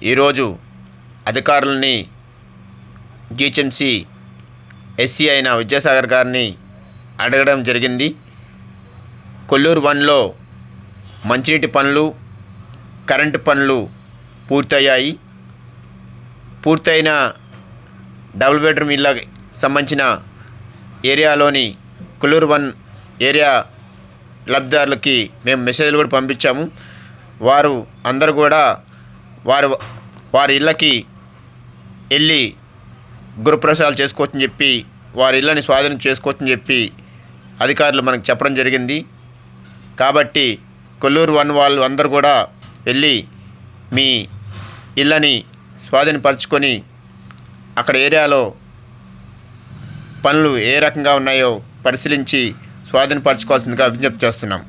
ఈరోజు అధికారులని GHMC SC అయిన విద్యాసాగర్ గారిని అడగడం జరిగింది. కొల్లూరు 1లో మంచినీటి పనులు, కరెంటు పనులు పూర్తయ్యాయి. పూర్తయిన డబుల్ బెడ్రూమ్ ఇళ్ళకి సంబంధించిన ఏరియాలోని కొల్లూరు 1 ఏరియా లబ్ధిదారులకి మేము మెసేజ్లు కూడా పంపించాము. వారు అందరూ కూడా వారి ఇళ్ళకి వెళ్ళి గృహప్రవేశాలు చేసుకోవచ్చని చెప్పి, వారి ఇళ్ళని స్వాధీనం చేసుకోవచ్చని చెప్పి అధికారులు మనకు చెప్పడం జరిగింది. కాబట్టి కొల్లూరు 1 వాళ్ళు అందరూ కూడా వెళ్ళి మీ ఇళ్ళని స్వాధీనపరచుకొని అక్కడ ఏరియాలో పనులు ఏ రకంగా ఉన్నాయో పరిశీలించి స్వాధీనపరచుకోవాల్సిందిగా విజ్ఞప్తి చేస్తున్నాం.